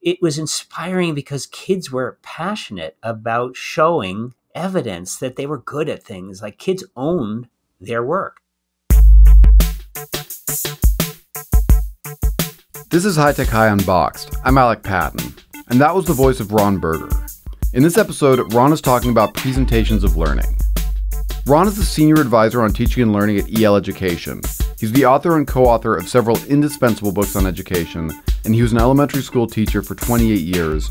it was inspiring because kids were passionate about showing evidence that they were good at things. Like kids owned their work. This is High Tech High Unboxed. I'm Alec Patton, and that was the voice of Ron Berger. In this episode, Ron is talking about presentations of learning. Ron is the Senior Advisor on Teaching and Learning at EL Education. He's the author and co-author of several indispensable books on education, and he was an elementary school teacher for 28 years,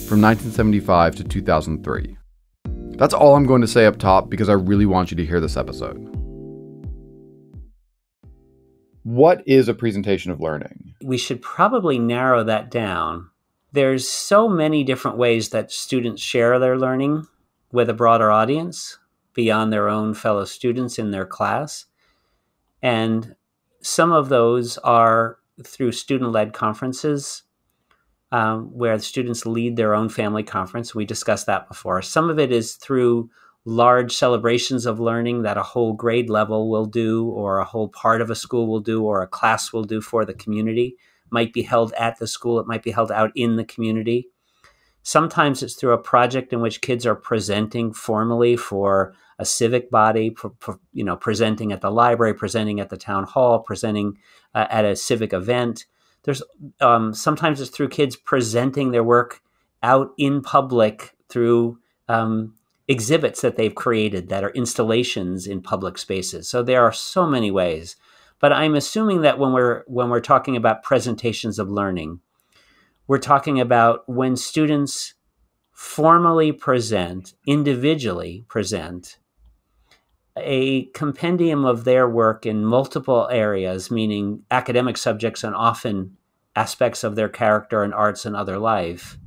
from 1975 to 2003. That's all I'm going to say up top because I really want you to hear this episode. What is a presentation of learning? We should probably narrow that down. There's so many different ways that students share their learning with a broader audience beyond their own fellow students in their class. And some of those are through student-led conferences, where the students lead their own family conference. We discussed that before. Some of it is through large celebrations of learning that a whole grade level will do, or a whole part of a school will do, or a class will do for the community. It might be held at the school. It might be held out in the community. Sometimes it's through a project in which kids are presenting formally for a civic body, presenting at the library, presenting at the town hall, presenting at a civic event. There's sometimes it's through kids presenting their work out in public through exhibits that they've created that are installations in public spaces. So there are so many ways. But I'm assuming that when we're talking about presentations of learning, we're talking about when students formally present, individually present, a compendium of their work in multiple areas, meaning academic subjects and often aspects of their character and arts and other life,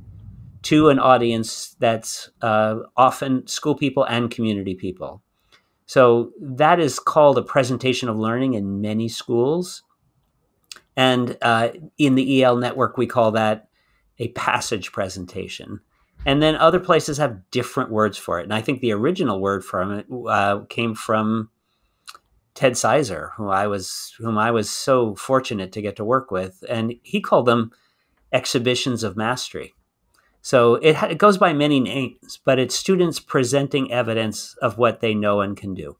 to an audience that's often school people and community people. So that is called a presentation of learning in many schools. And in the EL network, we call that a passage presentation. And then other places have different words for it. And I think the original word for it came from Ted Sizer, whom I was so fortunate to get to work with. And he called them exhibitions of mastery. So it goes by many names, but it's students presenting evidence of what they know and can do.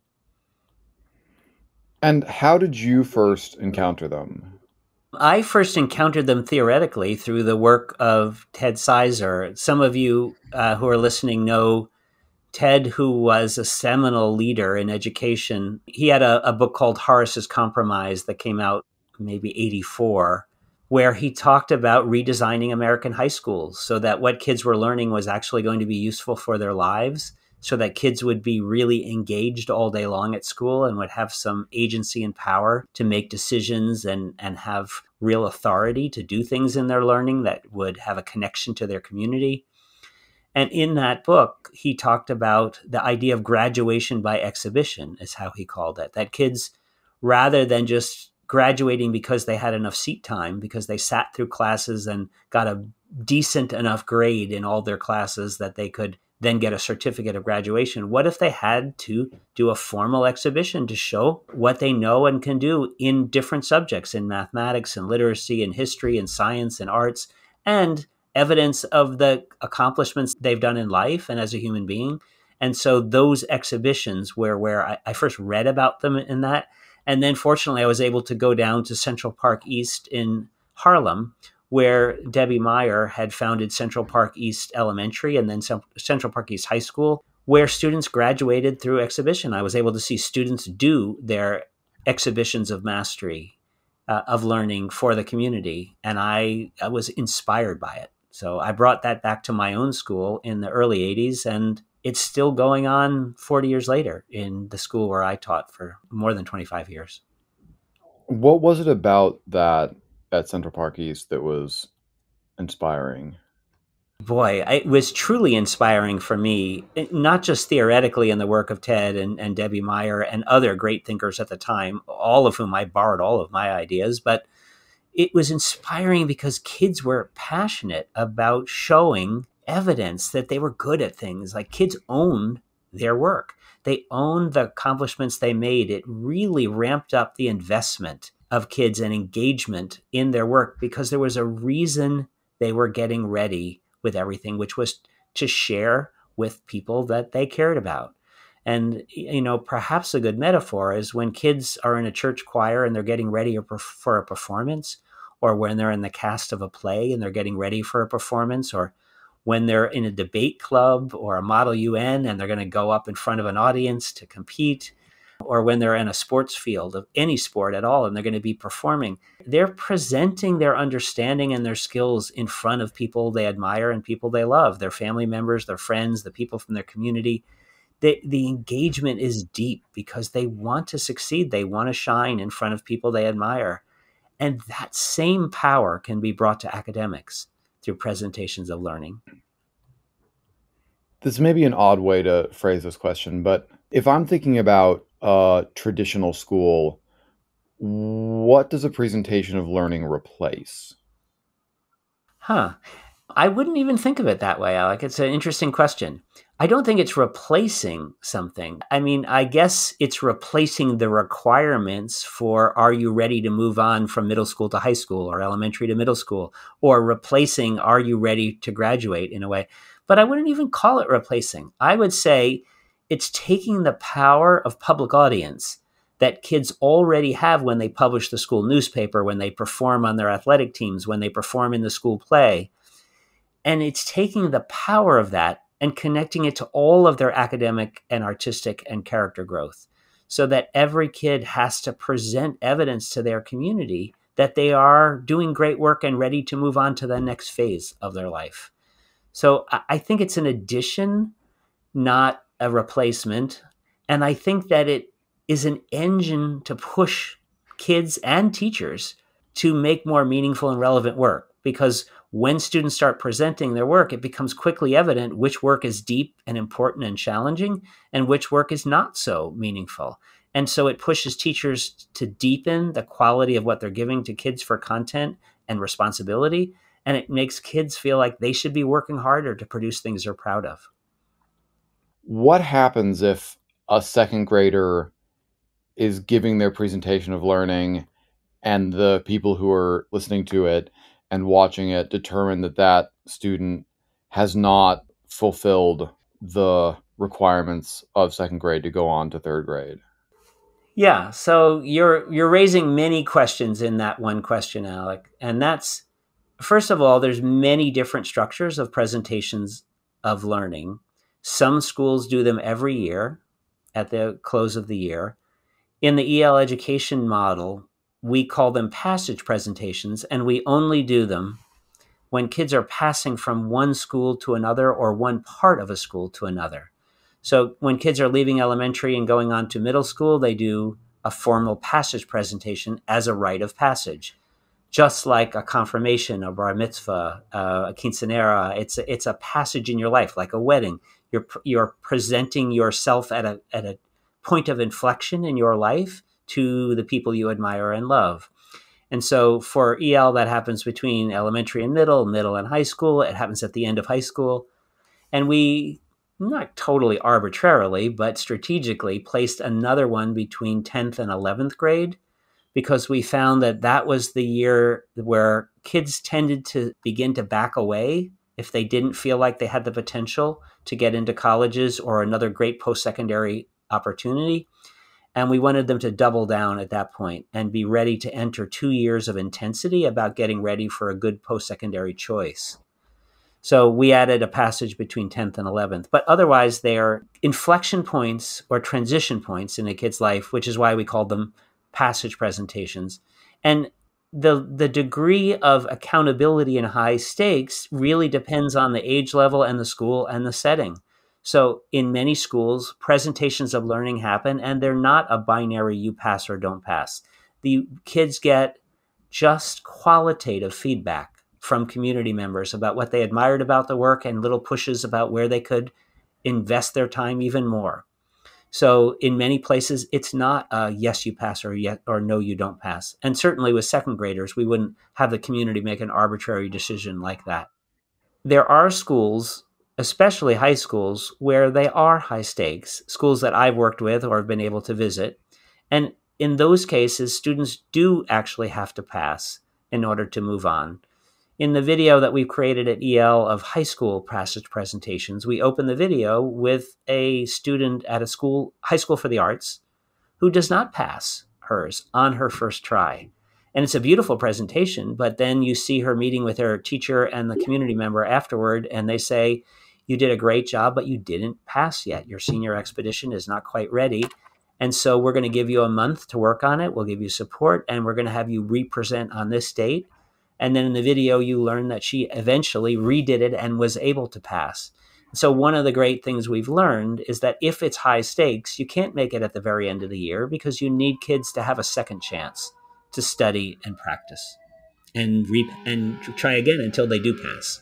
And how did you first encounter them? I first encountered them theoretically through the work of Ted Sizer. Some of you who are listening know Ted, who was a seminal leader in education. He had a book called Horace's Compromise that came out maybe 1984, where he talked about redesigning American high schools so that what kids were learning was actually going to be useful for their lives, so that kids would be really engaged all day long at school and would have some agency and power to make decisions and have real authority to do things in their learning that would have a connection to their community. And in that book, he talked about the idea of graduation by exhibition, is how he called it, that kids, rather than just graduating because they had enough seat time, because they sat through classes and got a decent enough grade in all their classes that they could then get a certificate of graduation. What if they had to do a formal exhibition to show what they know and can do in different subjects, in mathematics and literacy and history and science and arts, and evidence of the accomplishments they've done in life and as a human being? And so those exhibitions where I first read about them in that, and then fortunately I was able to go down to Central Park East in Harlem, where Debbie Meyer had founded Central Park East Elementary and then Central Park East High School, where students graduated through exhibition. I was able to see students do their exhibitions of mastery, of learning for the community, and I was inspired by it. So I brought that back to my own school in the early 80s, and it's still going on 40 years later in the school where I taught for more than 25 years. What was it about that at Central Park East that was inspiring? Boy, it was truly inspiring for me, not just theoretically in the work of Ted and Debbie Meyer and other great thinkers at the time, all of whom I borrowed all of my ideas, but it was inspiring because kids were passionate about showing evidence that they were good at things. Like kids owned their work. They owned the accomplishments they made. It really ramped up the investment of kids and engagement in their work because there was a reason they were getting ready with everything, which was to share with people that they cared about. And, perhaps a good metaphor is when kids are in a church choir and they're getting ready for a performance, or when they're in the cast of a play and they're getting ready for a performance, or when they're in a debate club or a Model UN and they're going to go up in front of an audience to compete, or when they're in a sports field of any sport at all and they're going to be performing, they're presenting their understanding and their skills in front of people they admire and people they love, their family members, their friends, the people from their community. The engagement is deep because they want to succeed. They want to shine in front of people they admire. And that same power can be brought to academics through presentations of learning. This may be an odd way to phrase this question, but if I'm thinking about a traditional school, what does a presentation of learning replace? I wouldn't even think of it that way, Alec. It's an interesting question. I don't think it's replacing something. I mean, I guess it's replacing the requirements for, are you ready to move on from middle school to high school or elementary to middle school, or replacing, are you ready to graduate, in a way. But I wouldn't even call it replacing. I would say it's taking the power of public audience that kids already have when they publish the school newspaper, when they perform on their athletic teams, when they perform in the school play. And it's taking the power of that and connecting it to all of their academic and artistic and character growth, so that every kid has to present evidence to their community that they are doing great work and ready to move on to the next phase of their life. So I think it's an addition, not a replacement. And I think that it is an engine to push kids and teachers to make more meaningful and relevant work. Because when students start presenting their work, it becomes quickly evident which work is deep and important and challenging and which work is not so meaningful. And so it pushes teachers to deepen the quality of what they're giving to kids for content and responsibility. And it makes kids feel like they should be working harder to produce things they're proud of. What happens if a second grader is giving their presentation of learning and the people who are listening to it and watching it determine that that student has not fulfilled the requirements of second grade to go on to third grade? Yeah, so you're raising many questions in that one question, Alec. And that's, first of all, there's many different structures of presentations of learning. Some schools do them every year at the close of the year. In the EL education model, we call them passage presentations, and we only do them when kids are passing from one school to another or one part of a school to another. So when kids are leaving elementary and going on to middle school, they do a formal passage presentation as a rite of passage, just like a confirmation, a bar mitzvah, a quinceanera. It's a passage in your life, like a wedding. You're presenting yourself at a point of inflection in your life to the people you admire and love. And so for EL, that happens between elementary and middle and high school. It happens at the end of high school. And we, not totally arbitrarily, but strategically placed another one between 10th and 11th grade, because we found that that was the year where kids tended to begin to back away if they didn't feel like they had the potential to get into colleges or another great post-secondary opportunity. And we wanted them to double down at that point and be ready to enter 2 years of intensity about getting ready for a good post-secondary choice. So we added a passage between 10th and 11th, but otherwise they are inflection points or transition points in a kid's life, which is why we called them passage presentations. And the degree of accountability and high stakes really depends on the age level and the school and the setting. So in many schools, presentations of learning happen, and they're not a binary you pass or don't pass. The kids get just qualitative feedback from community members about what they admired about the work and little pushes about where they could invest their time even more. So in many places, it's not a yes, you pass or no, you don't pass. And certainly with second graders, we wouldn't have the community make an arbitrary decision like that. There are schools, especially high schools, where they are high stakes, schools that I've worked with or have been able to visit. And in those cases, students do actually have to pass in order to move on. In the video that we've created at EL of high school passage presentations, we open the video with a student at a school, high school for the arts, who does not pass hers on her first try. And it's a beautiful presentation, but then you see her meeting with her teacher and the community member afterward, and they say, you did a great job, but you didn't pass yet. Your senior expedition is not quite ready. And so we're going to give you a month to work on it. We'll give you support, and we're going to have you represent on this date. And then in the video, you learn that she eventually redid it and was able to pass. So one of the great things we've learned is that if it's high stakes, you can't make it at the very end of the year because you need kids to have a second chance to study and practice and try again until they do pass.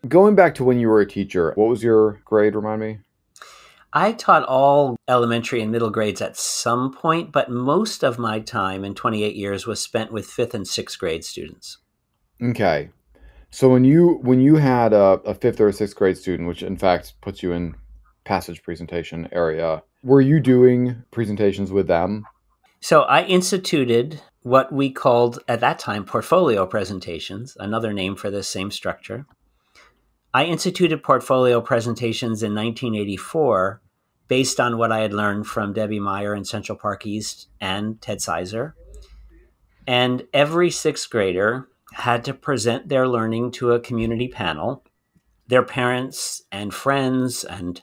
Going back to when you were a teacher, what was your grade, remind me? I taught all elementary and middle grades at some point, but most of my time in 28 years was spent with 5th and 6th grade students. Okay. So when you had a 5th or a 6th grade student, which in fact puts you in passage presentation area, were you doing presentations with them? So I instituted what we called at that time portfolio presentations, another name for this same structure. I instituted portfolio presentations in 1984 based on what I had learned from Debbie Meyer in Central Park East and Ted Sizer. And every 6th grader had to present their learning to a community panel. Their parents and friends and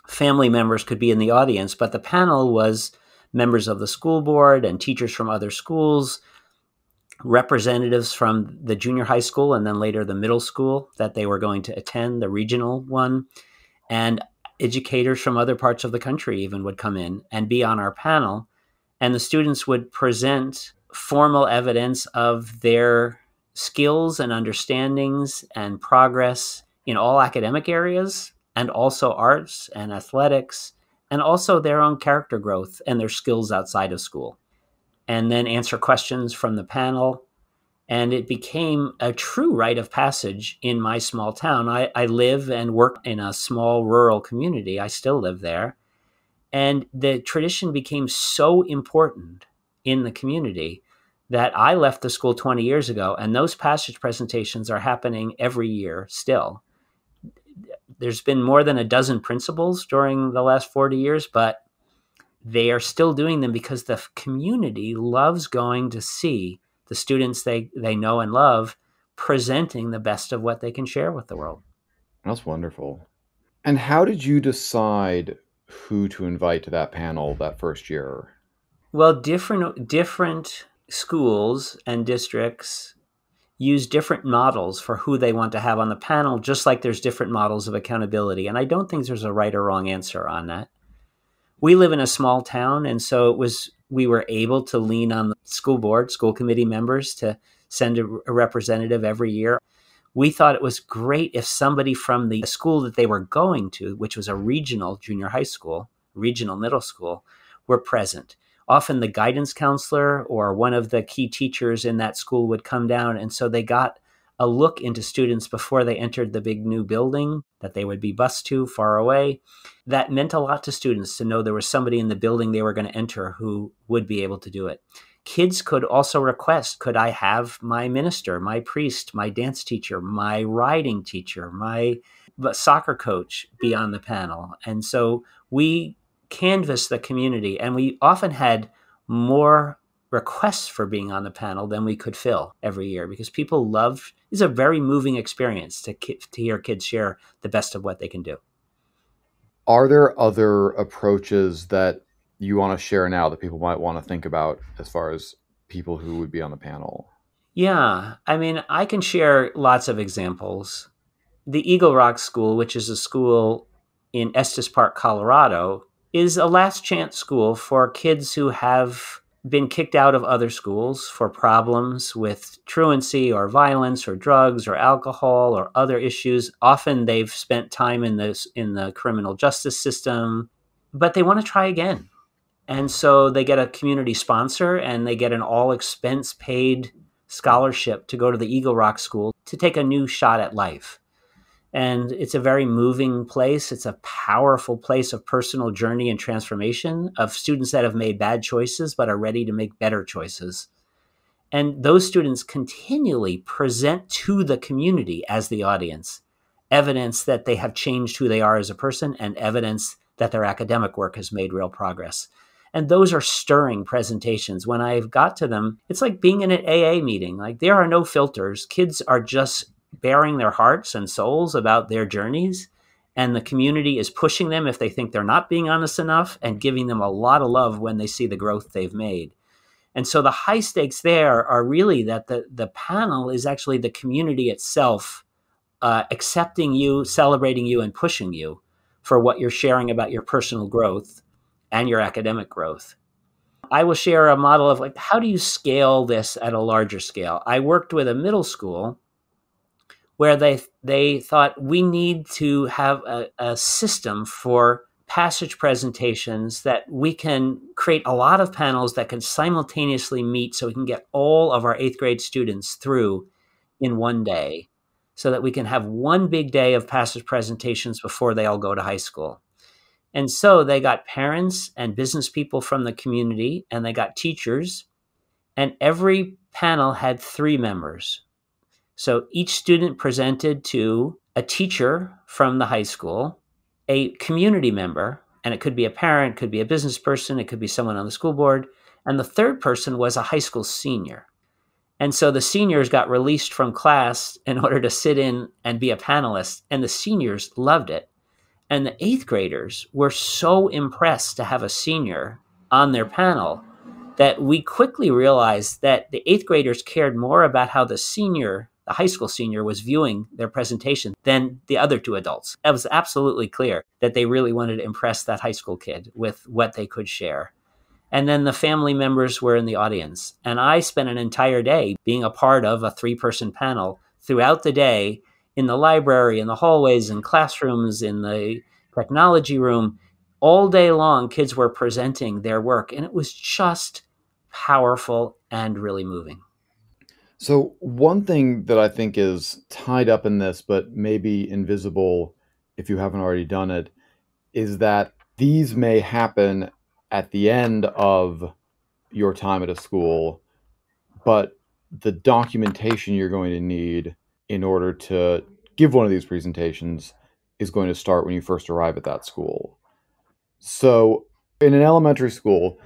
family members could be in the audience, but the panel was members of the school board and teachers from other schools, representatives from the junior high school and then later the middle school that they were going to attend, the regional one, and educators from other parts of the country even would come in and be on our panel. And the students would present formal evidence of their skills and understandings and progress in all academic areas and also arts and athletics and also their own character growth and their skills outside of school. And then answer questions from the panel. And it became a true rite of passage in my small town. I live and work in a small rural community. I still live there. And the tradition became so important in the community that I left the school 20 years ago, and those passage presentations are happening every year still. There's been more than a dozen principals during the last 40 years, but they are still doing them because the community loves going to see the students they know and love presenting the best of what they can share with the world. That's wonderful. And how did you decide who to invite to that panel that first year? Well, different schools and districts use different models for who they want to have on the panel, just like there's different models of accountability. And I don't think there's a right or wrong answer on that. We live in a small town, and so we were able to lean on the school board, school committee members to send a representative every year. We thought it was great if somebody from the school that they were going to, which was a regional junior high school, regional middle school, were present. Often the guidance counselor or one of the key teachers in that school would come down, and so they got a look into students before they entered the big new building that they would be bused to far away. That meant a lot to students to know there was somebody in the building they were going to enter who would be able to do it. Kids could also request, could I have my minister, my priest, my dance teacher, my riding teacher, my soccer coach be on the panel? And so we canvassed the community, and we often had more requests for being on the panel than we could fill every year because people love. It's a very moving experience to hear kids share the best of what they can do. Are there other approaches that you want to share now that people might want to think about as far as people who would be on the panel? Yeah, I mean, I can share lots of examples. The Eagle Rock School, which is a school in Estes Park, Colorado, is a last chance school for kids who have been kicked out of other schools for problems with truancy or violence or drugs or alcohol or other issues. Often they've spent time in the criminal justice system, but they want to try again. And so they get a community sponsor and they get an all expense paid scholarship to go to the Eagle Rock School to take a new shot at life. And it's a very moving place. It's a powerful place of personal journey and transformation of students that have made bad choices but are ready to make better choices. And those students continually present to the community as the audience evidence that they have changed who they are as a person and evidence that their academic work has made real progress. And those are stirring presentations. When I've got to them, it's like being in an AA meeting. Like, there are no filters. Kids are just bearing their hearts and souls about their journeys. And the community is pushing them if they think they're not being honest enough, and giving them a lot of love when they see the growth they've made. And so the high stakes there are really that the panel is actually the community itself accepting you, celebrating you, and pushing you for what you're sharing about your personal growth and your academic growth. I will share a model of, like, how do you scale this at a larger scale? I worked with a middle school where they thought we need to have a system for passage presentations that we can create a lot of panels that can simultaneously meet, so we can get all of our 8th grade students through in one day, so that we can have one big day of passage presentations before they all go to high school. And so they got parents and business people from the community, and they got teachers, and every panel had 3 members. So each student presented to a teacher from the high school, a community member, and it could be a parent, could be a business person, it could be someone on the school board, and the third person was a high school senior. And so the seniors got released from class in order to sit in and be a panelist, and the seniors loved it. And the 8th graders were so impressed to have a senior on their panel that we quickly realized that the 8th graders cared more about how the high school senior, was viewing their presentation than the other 2 adults. It was absolutely clear that they really wanted to impress that high school kid with what they could share. And then the family members were in the audience. And I spent an entire day being a part of a 3-person panel throughout the day, in the library, in the hallways, in classrooms, in the technology room. All day long, kids were presenting their work, and it was just powerful and really moving. So one thing that I think is tied up in this, but maybe invisible if you haven't already done it, is that these may happen at the end of your time at a school, but the documentation you're going to need in order to give one of these presentations is going to start when you first arrive at that school. So in an elementary school,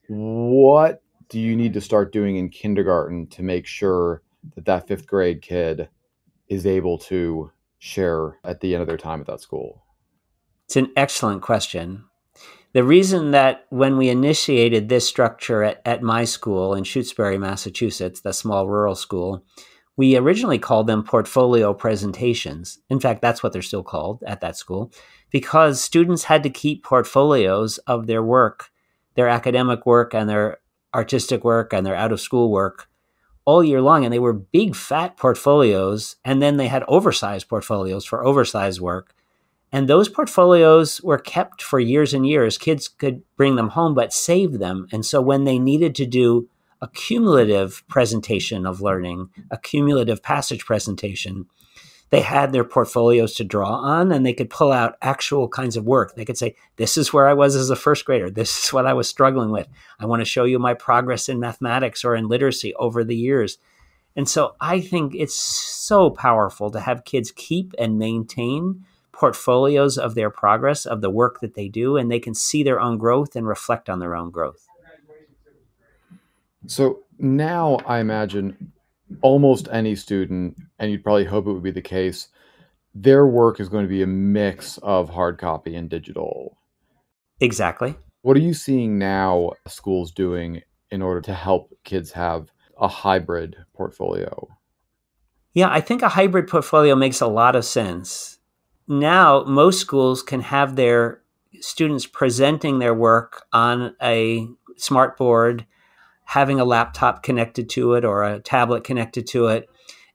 what do you need to start doing in kindergarten to make sure that 5th grade kid is able to share at the end of their time at that school? It's an excellent question. The reason that when we initiated this structure at my school in Shutesbury, Massachusetts, the small rural school, we originally called them portfolio presentations. In fact, that's what they're still called at that school, because students had to keep portfolios of their work, their academic work and their artistic work and their out-of-school work all year long. And they were big, fat portfolios. And then they had oversized portfolios for oversized work. And those portfolios were kept for years and years. Kids could bring them home, but save them. And so when they needed to do a cumulative presentation of learning, a cumulative passage presentation, they had their portfolios to draw on, and they could pull out actual kinds of work. They could say, this is where I was as a 1st grader. This is what I was struggling with. I want to show you my progress in mathematics or in literacy over the years. And so I think it's so powerful to have kids keep and maintain portfolios of their progress, of the work that they do, and they can see their own growth and reflect on their own growth. So now I imagine almost any student, and you'd probably hope it would be the case, their work is going to be a mix of hard copy and digital. Exactly. What are you seeing now schools doing in order to help kids have a hybrid portfolio? Yeah, I think a hybrid portfolio makes a lot of sense. Now, most schools can have their students presenting their work on a smart board, having a laptop connected to it or a tablet connected to it,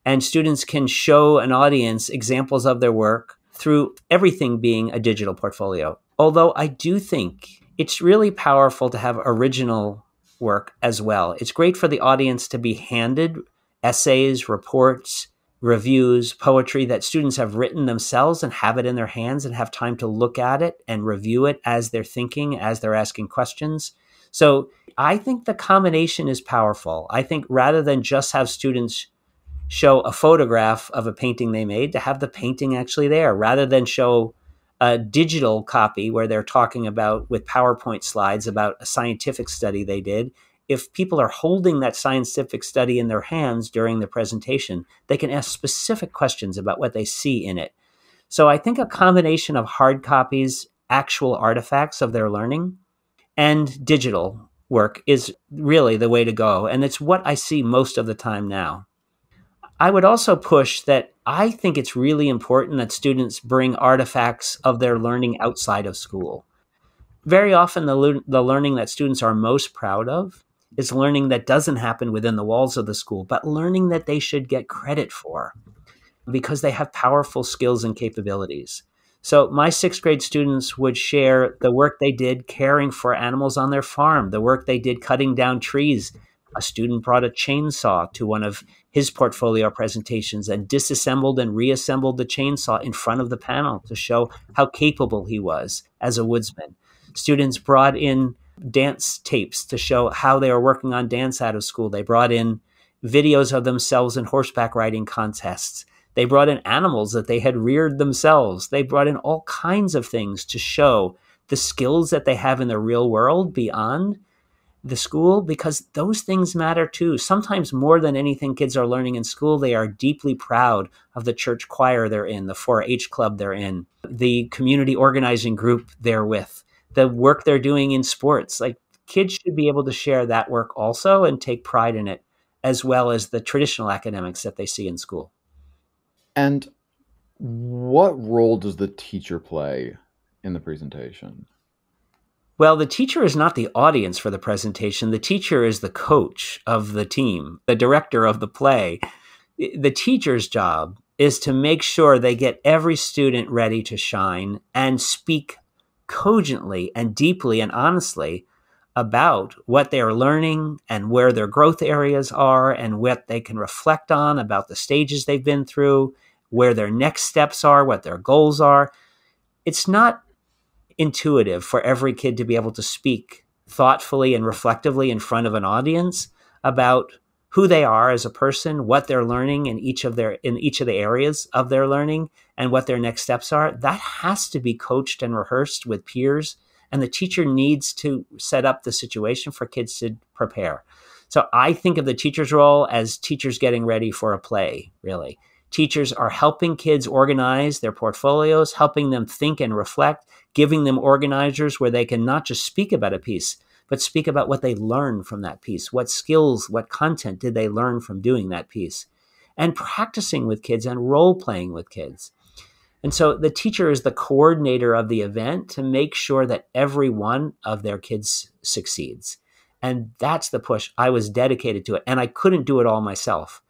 and students can show an audience examples of their work through everything being a digital portfolio. Although I do think it's really powerful to have original work as well. It's great for the audience to be handed essays, reports, reviews, poetry that students have written themselves and have it in their hands and have time to look at it and review it as they're thinking, as they're asking questions. So I think the combination is powerful. I think rather than just have students show a photograph of a painting they made, to have the painting actually there, rather than show a digital copy where they're talking about with PowerPoint slides about a scientific study they did. If people are holding that scientific study in their hands during the presentation, they can ask specific questions about what they see in it. So I think a combination of hard copies, actual artifacts of their learning, and digital work is really the way to go. And it's what I see most of the time now. I would also push that I think it's really important that students bring artifacts of their learning outside of school. Very often, the learning that students are most proud of is learning that doesn't happen within the walls of the school, but learning that they should get credit for because they have powerful skills and capabilities. So my sixth grade students would share the work they did caring for animals on their farm, the work they did cutting down trees. A student brought a chainsaw to one of his portfolio presentations and disassembled and reassembled the chainsaw in front of the panel to show how capable he was as a woodsman. Students brought in dance tapes to show how they were working on dance out of school. They brought in videos of themselves in horseback riding contests. They brought in animals that they had reared themselves. They brought in all kinds of things to show the skills that they have in the real world beyond the school, because those things matter too. Sometimes more than anything kids are learning in school, they are deeply proud of the church choir they're in, the 4-H club they're in, the community organizing group they're with, the work they're doing in sports. Like, kids should be able to share that work also and take pride in it, as well as the traditional academics that they see in school. And what role does the teacher play in the presentation? Well, the teacher is not the audience for the presentation. The teacher is the coach of the team, the director of the play. The teacher's job is to make sure they get every student ready to shine and speak cogently and deeply and honestly about what they are learning and where their growth areas are and what they can reflect on about the stages they've been through, where their next steps are, what their goals are. It's not intuitive for every kid to be able to speak thoughtfully and reflectively in front of an audience about who they are as a person, what they're learning in each of the areas of their learning, and what their next steps are. That has to be coached and rehearsed with peers, and the teacher needs to set up the situation for kids to prepare. So I think of the teacher's role as teachers getting ready for a play, really. Teachers are helping kids organize their portfolios, helping them think and reflect, giving them organizers where they can not just speak about a piece, but speak about what they learned from that piece. What skills, what content did they learn from doing that piece? And practicing with kids and role-playing with kids. And so the teacher is the coordinator of the event to make sure that every one of their kids succeeds. And that's the push. I was dedicated to it, and I couldn't do it all myself.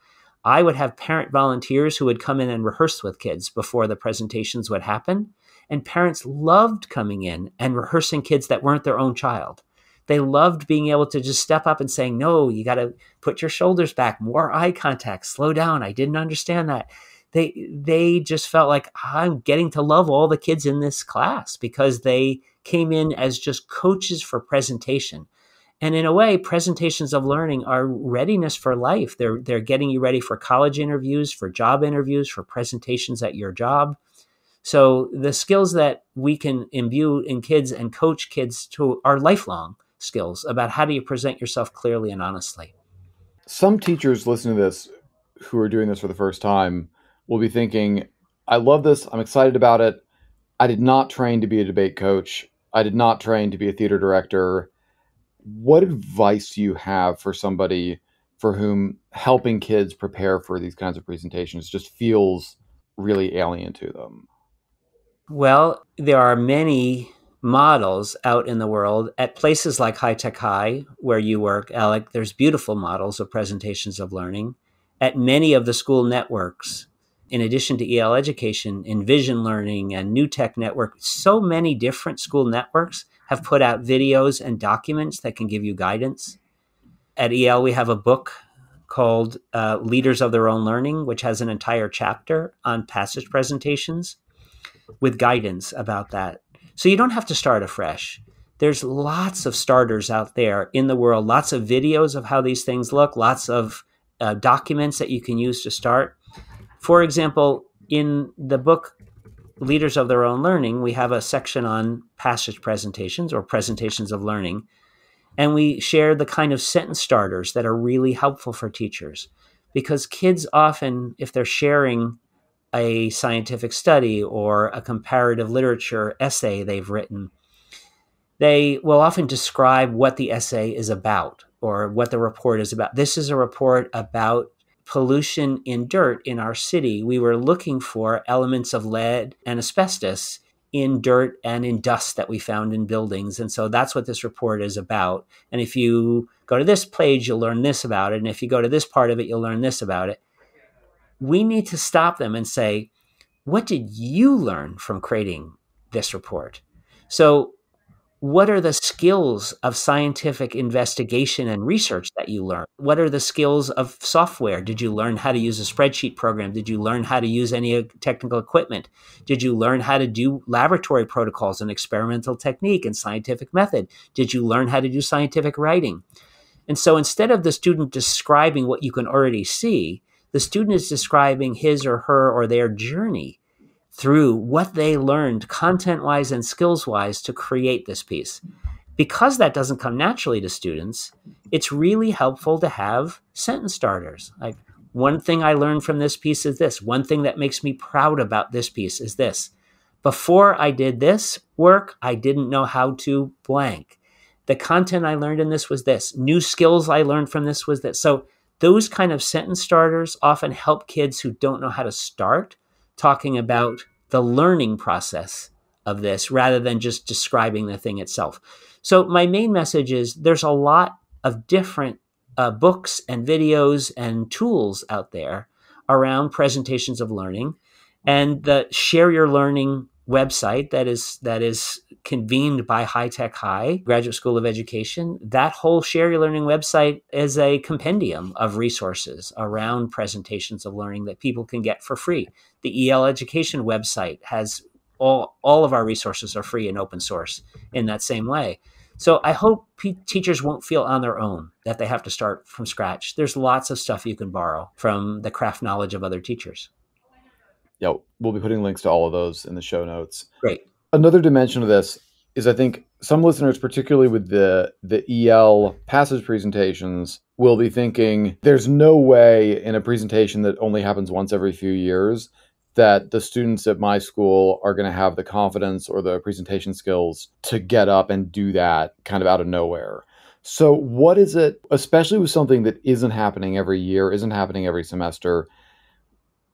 I would have parent volunteers who would come in and rehearse with kids before the presentations would happen. And parents loved coming in and rehearsing kids that weren't their own child. They loved being able to just step up and saying, no, you got to put your shoulders back, more eye contact, slow down. I didn't understand that. They just felt like, I'm getting to love all the kids in this class because they came in as just coaches for presentation. And in a way, presentations of learning are readiness for life. They're getting you ready for college interviews, for job interviews, for presentations at your job. So the skills that we can imbue in kids and coach kids to are lifelong skills about how do you present yourself clearly and honestly. Some teachers listening to this who are doing this for the first time will be thinking, I love this. I'm excited about it. I did not train to be a debate coach. I did not train to be a theater director. What advice do you have for somebody for whom helping kids prepare for these kinds of presentations just feels really alien to them? Well, there are many models out in the world at places like High Tech High, where you work, Alec. There's beautiful models of presentations of learning. At many of the school networks, in addition to EL Education, Envision Learning and New Tech Network, so many different school networks have put out videos and documents that can give you guidance. At EL, we have a book called Leaders of Their Own Learning, which has an entire chapter on passage presentations with guidance about that. So you don't have to start afresh. There's lots of starters out there in the world, lots of videos of how these things look, lots of documents that you can use to start. For example, in the book Leaders of Their Own Learning, we have a section on passage presentations or presentations of learning. And we share the kind of sentence starters that are really helpful for teachers. Because kids often, if they're sharing a scientific study or a comparative literature essay they've written, they will often describe what the essay is about or what the report is about. This is a report about pollution in dirt in our city. We were looking for elements of lead and asbestos in dirt and in dust that we found in buildings. And so that's what this report is about. And if you go to this page, you'll learn this about it. And if you go to this part of it, you'll learn this about it. We need to stop them and say, what did you learn from creating this report? So what are the skills of scientific investigation and research that you learned? What are the skills of software? Did you learn how to use a spreadsheet program? Did you learn how to use any technical equipment? Did you learn how to do laboratory protocols and experimental technique and scientific method? Did you learn how to do scientific writing? And so instead of the student describing what you can already see, the student is describing his or her or their journey through what they learned content-wise and skills-wise to create this piece. Because that doesn't come naturally to students, it's really helpful to have sentence starters. Like, one thing I learned from this piece is this. One thing that makes me proud about this piece is this. Before I did this work, I didn't know how to blank. The content I learned in this was this. New skills I learned from this was this. So those kind of sentence starters often help kids who don't know how to start talking about the learning process of this rather than just describing the thing itself. So my main message is there's a lot of different books and videos and tools out there around presentations of learning, and the Share Your Learning website that is convened by High Tech High Graduate School of Education. That whole Share Your Learning website is a compendium of resources around presentations of learning that people can get for free. The EL Education website has all of our resources are free and open source in that same way. So I hope teachers won't feel on their own that they have to start from scratch. There's lots of stuff you can borrow from the craft knowledge of other teachers. Yeah, we'll be putting links to all of those in the show notes. Great. Another dimension of this is, I think some listeners, particularly with the EL passage presentations, will be thinking there's no way in a presentation that only happens once every few years that the students at my school are going to have the confidence or the presentation skills to get up and do that kind of out of nowhere. So what is it, especially with something that isn't happening every year, isn't happening every semester,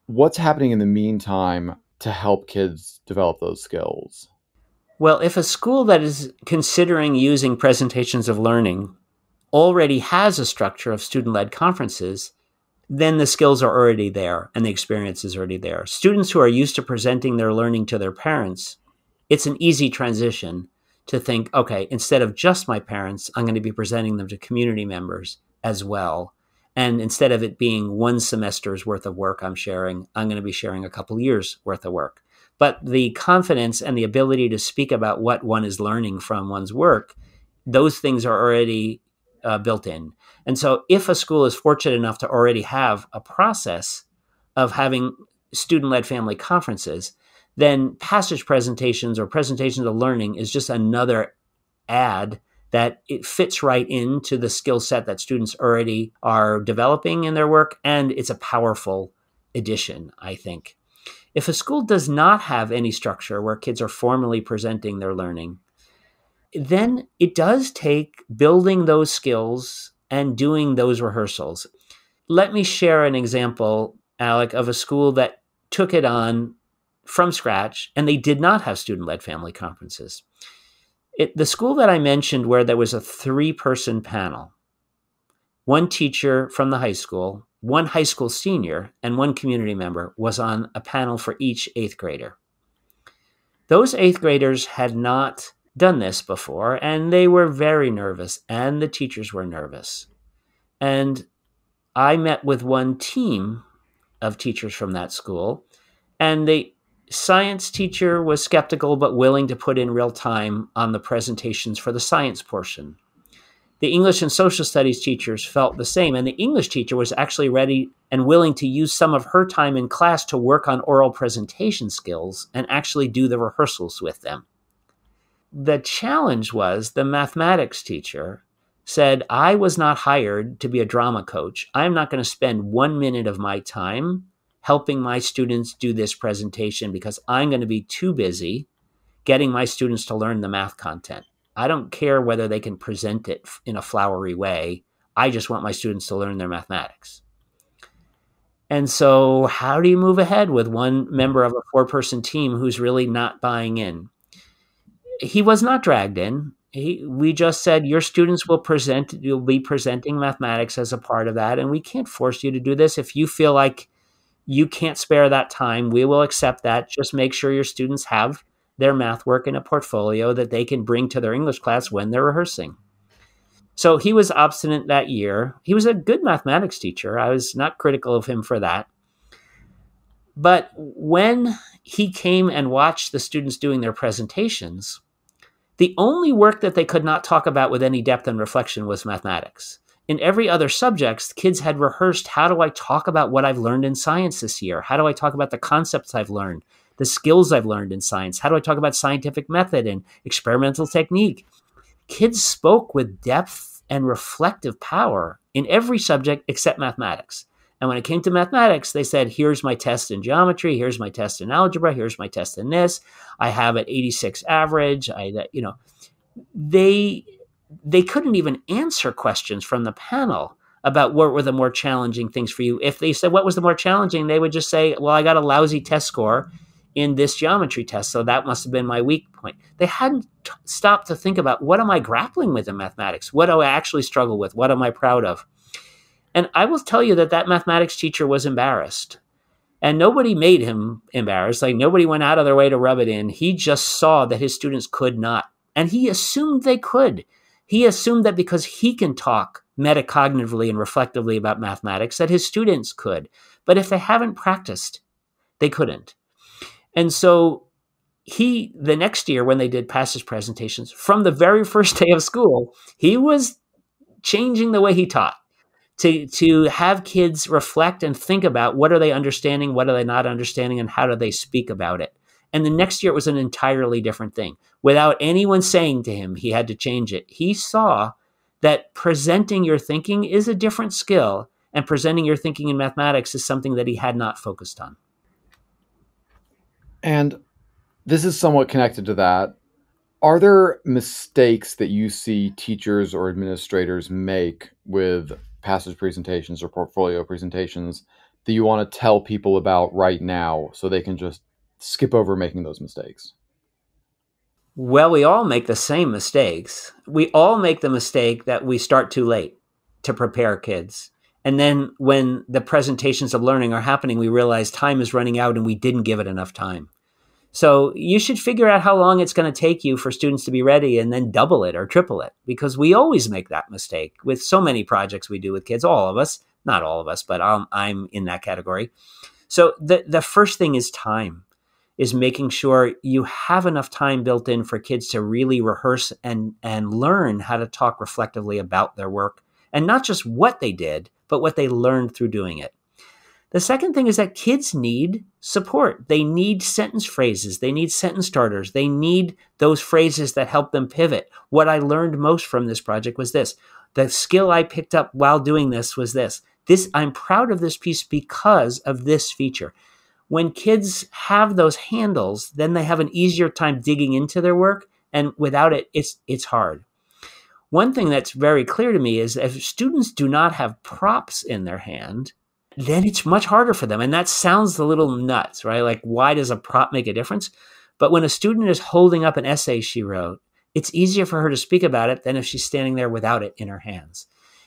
what's happening in the meantime to help kids develop those skills? Well, if a school that is considering using presentations of learning already has a structure of student-led conferences, then the skills are already there and the experience is already there. Students who are used to presenting their learning to their parents, it's an easy transition to think, okay, instead of just my parents, I'm going to be presenting them to community members as well. And instead of it being one semester's worth of work I'm sharing, I'm going to be sharing a couple years worth of work. But the confidence and the ability to speak about what one is learning from one's work, those things are already built in. And so if a school is fortunate enough to already have a process of having student-led family conferences, then passage presentations or presentations of learning is just another add that it fits right into the skill set that students already are developing in their work, and it's a powerful addition, I think. If a school does not have any structure where kids are formally presenting their learning, then it does take building those skills and doing those rehearsals. Let me share an example, Alec, of a school that took it on from scratch, and they did not have student-led family conferences. The school that I mentioned where there was a 3-person panel, one teacher from the high school, one high school senior, and one community member was on a panel for each 8th grader. Those 8th graders had not done this before, and they were very nervous, and the teachers were nervous. And I met with one team of teachers from that school, and Science teacher was skeptical but willing to put in real time on the presentations for the science portion. The English and social studies teachers felt the same, and the English teacher was actually ready and willing to use some of her time in class to work on oral presentation skills and actually do the rehearsals with them. The challenge was the mathematics teacher said, I was not hired to be a drama coach. I'm not going to spend 1 minute of my time helping my students do this presentation because I'm going to be too busy getting my students to learn the math content. I don't care whether they can present it in a flowery way. I just want my students to learn their mathematics. And so how do you move ahead with one member of a 4-person team who's really not buying in? He was not dragged in. We just said, your students will present, you'll be presenting mathematics as a part of that. And we can't force you to do this. If you feel like you can't spare that time, we will accept that. Just make sure your students have their math work in a portfolio that they can bring to their English class when they're rehearsing. So he was obstinate that year. He was a good mathematics teacher. I was not critical of him for that. But when he came and watched the students doing their presentations, the only work that they could not talk about with any depth and reflection was mathematics. In every other subject, kids had rehearsed, how do I talk about what I've learned in science this year? How do I talk about the concepts I've learned, the skills I've learned in science? How do I talk about scientific method and experimental technique? Kids spoke with depth and reflective power in every subject except mathematics. And when it came to mathematics, they said, here's my test in geometry, here's my test in algebra, here's my test in this. I have an 86 average. They couldn't even answer questions from the panel about what were the more challenging things for you. If they said, what was the more challenging, they would just say, well, I got a lousy test score in this geometry test, so that must have been my weak point. They hadn't stopped to think about, what am I grappling with in mathematics? What do I actually struggle with? What am I proud of? And I will tell you that mathematics teacher was embarrassed. And nobody made him embarrassed. Like, nobody went out of their way to rub it in. He just saw that his students could not. And he assumed they could. He assumed that because he can talk metacognitively and reflectively about mathematics, that his students could. But if they haven't practiced, they couldn't. And so the next year when they did passage presentations, from the very first day of school, he was changing the way he taught. To have kids reflect and think about, what are they understanding, what are they not understanding, and how do they speak about it. And the next year it was an entirely different thing. Without anyone saying to him he had to change it, he saw that presenting your thinking is a different skill, and presenting your thinking in mathematics is something that he had not focused on. And this is somewhat connected to that. Are there mistakes that you see teachers or administrators make with passage presentations or portfolio presentations that you want to tell people about right now so they can just skip over making those mistakes? Well, we all make the same mistakes. We all make the mistake that we start too late to prepare kids. And then when the presentations of learning are happening, we realize time is running out and we didn't give it enough time. So you should figure out how long it's going to take you for students to be ready, and then double it or triple it, because we always make that mistake with so many projects we do with kids, all of us, not all of us, but I'm in that category. So the first thing is time, is making sure you have enough time built in for kids to really rehearse and learn how to talk reflectively about their work, and not just what they did, but what they learned through doing it. The second thing is that kids need support. They need sentence phrases. They need sentence starters. They need those phrases that help them pivot. What I learned most from this project was this. The skill I picked up while doing this was this. I'm proud of this piece because of this feature. When kids have those handles, then they have an easier time digging into their work, and without it, it's hard. One thing that's very clear to me is if students do not have props in their hand, then it's much harder for them. And that sounds a little nuts, right? Like, why does a prop make a difference? But when a student is holding up an essay she wrote, it's easier for her to speak about it than if she's standing there without it in her hands.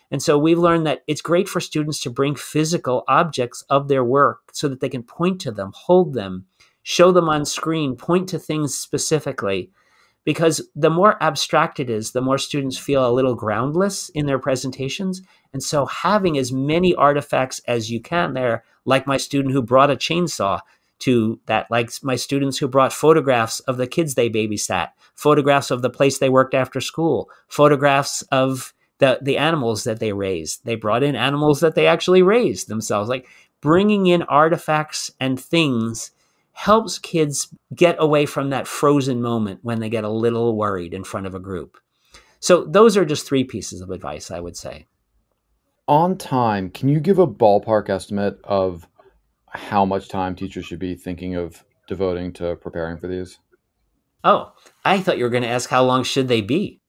And so we've learned that it's great for students to bring physical objects of their work so that they can point to them, hold them, show them on screen, point to things specifically. Because the more abstract it is, the more students feel a little groundless in their presentations. And so having as many artifacts as you can there, like my student who brought a chainsaw, to that, like my students who brought photographs of the kids they babysat, photographs of the place they worked after school, photographs of the animals that they raised. They brought in animals that they actually raised themselves. Like bringing in artifacts and things helps kids get away from that frozen moment when they get a little worried in front of a group. So those are just 3 pieces of advice, I would say. On time, can you give a ballpark estimate of how much time teachers should be thinking of devoting to preparing for these? Oh, I thought you were going to ask how long should they be?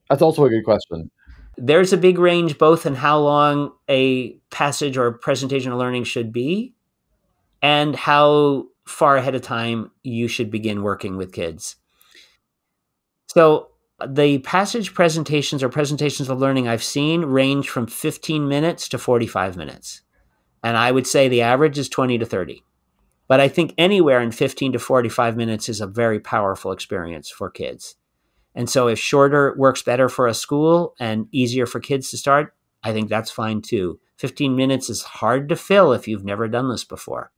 That's also a good question. There's a big range both in how long a passage or presentation of learning should be and how far ahead of time you should begin working with kids. So the passage presentations or presentations of learning I've seen range from 15 minutes to 45 minutes. And I would say the average is 20 to 30. But I think anywhere in 15 to 45 minutes is a very powerful experience for kids. And so if shorter works better for a school and easier for kids to start, I think that's fine too. 15 minutes is hard to fill if you've never done this before.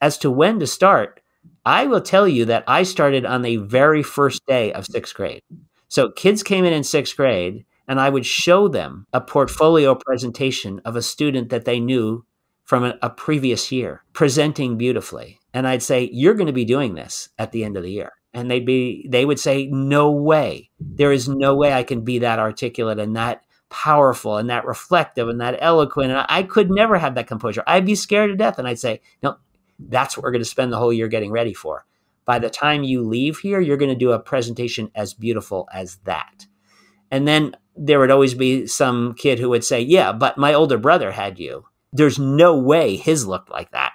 As to when to start, I will tell you that I started on the very first day of 6th grade. So kids came in 6th grade, and I would show them a portfolio presentation of a student that they knew from a previous year, presenting beautifully. And I'd say, you're going to be doing this at the end of the year. And they would say, no way. There is no way I can be that articulate and that powerful and that reflective and that eloquent. And I could never have that composure. I'd be scared to death. And I'd say, no, that's what we're going to spend the whole year getting ready for. By the time you leave here, you're going to do a presentation as beautiful as that. And then there would always be some kid who would say, yeah, but my older brother had you. There's no way his looked like that.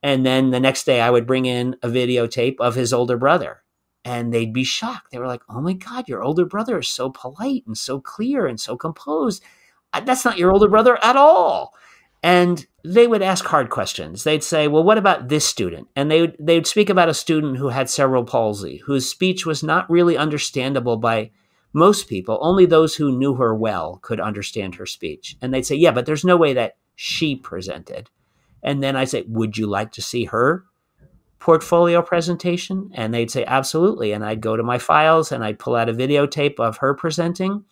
And then the next day I would bring in a videotape of his older brother and they'd be shocked. They were like, oh my God, your older brother is so polite and so clear and so composed. That's not your older brother at all. And they would ask hard questions. They'd say, well, what about this student? And they'd speak about a student who had cerebral palsy, whose speech was not really understandable by most people. Only those who knew her well could understand her speech. And they'd say, yeah, but there's no way that she presented. And then I'd say, would you like to see her portfolio presentation? And they'd say, absolutely. And I'd go to my files and I'd pull out a videotape of her presenting.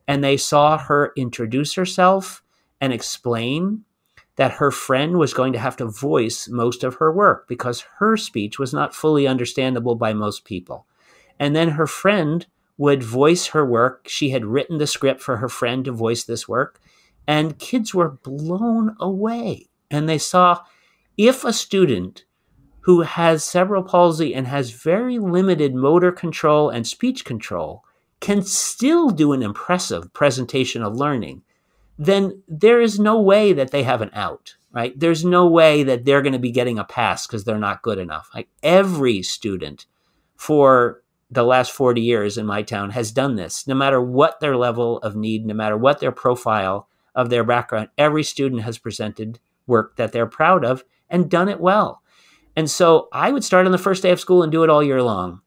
And they saw her introduce herself and explain that her friend was going to have to voice most of her work because her speech was not fully understandable by most people. And then her friend would voice her work. She had written the script for her friend to voice this work. And kids were blown away. And they saw if a student who has cerebral palsy and has very limited motor control and speech control can still do an impressive presentation of learning, then there is no way that they have an out, right? There's no way that they're going to be getting a pass because they're not good enough. Like every student for the last 40 years in my town has done this, no matter what their level of need, no matter what their profile of their background, every student has presented work that they're proud of and done it well. And so I would start on the first day of school and do it all year long.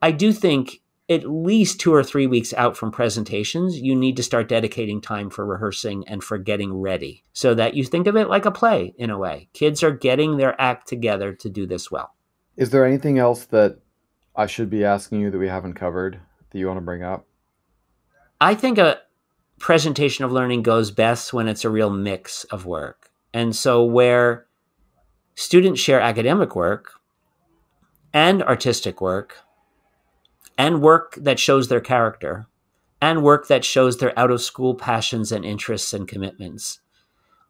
I do think at least 2 or 3 weeks out from presentations, you need to start dedicating time for rehearsing and for getting ready so that you think of it like a play in a way. Kids are getting their act together to do this well. Is there anything else that I should be asking you that we haven't covered that you want to bring up? I think a presentation of learning goes best when it's a real mix of work. And so where students share academic work and artistic work and work that shows their character and work that shows their out-of-school passions and interests and commitments,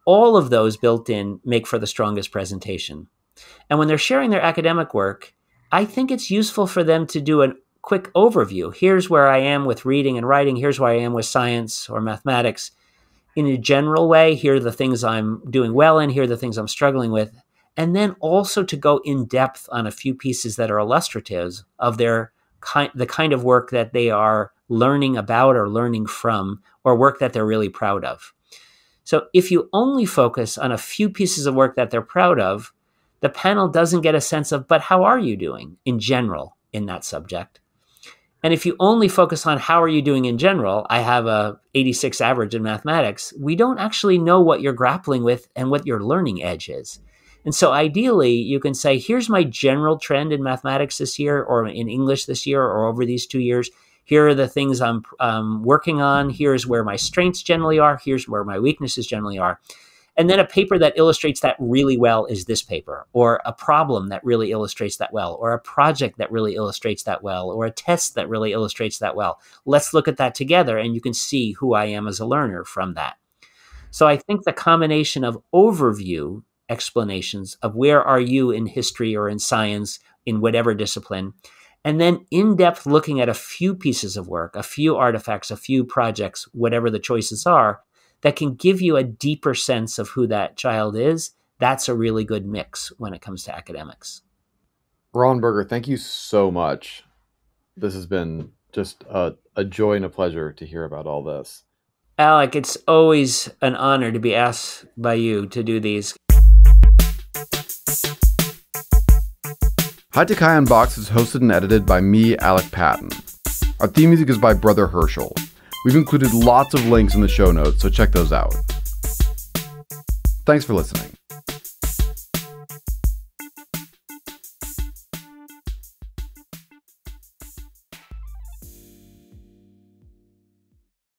all of those built in make for the strongest presentation. And when they're sharing their academic work, I think it's useful for them to do a quick overview. Here's where I am with reading and writing. Here's where I am with science or mathematics. In a general way, here are the things I'm doing well in, here are the things I'm struggling with. And then also to go in depth on a few pieces that are illustratives of the kind of work that they are learning about or learning from, or work that they're really proud of. So if you only focus on a few pieces of work that they're proud of, the panel doesn't get a sense of, but how are you doing in general in that subject? And if you only focus on how are you doing in general, I have a 86 average in mathematics, we don't actually know what you're grappling with and what your learning edge is. And so ideally, you can say, here's my general trend in mathematics this year, or in English this year, or over these 2 years. Here are the things I'm working on. Here's where my strengths generally are. Here's where my weaknesses generally are. And then a paper that illustrates that really well is this paper, or a problem that really illustrates that well, or a project that really illustrates that well, or a test that really illustrates that well. Let's look at that together, and you can see who I am as a learner from that. So I think the combination of overview explanations of where are you in history or in science, in whatever discipline, and then in-depth looking at a few pieces of work, a few artifacts, a few projects, whatever the choices are, that can give you a deeper sense of who that child is. That's a really good mix when it comes to academics. Ron Berger, thank you so much. This has been just a joy and a pleasure to hear about all this. Alec, it's always an honor to be asked by you to do these. High Tech High Unboxed is hosted and edited by me, Alec Patton. Our theme music is by Brother Herschel. We've included lots of links in the show notes, so check those out. Thanks for listening.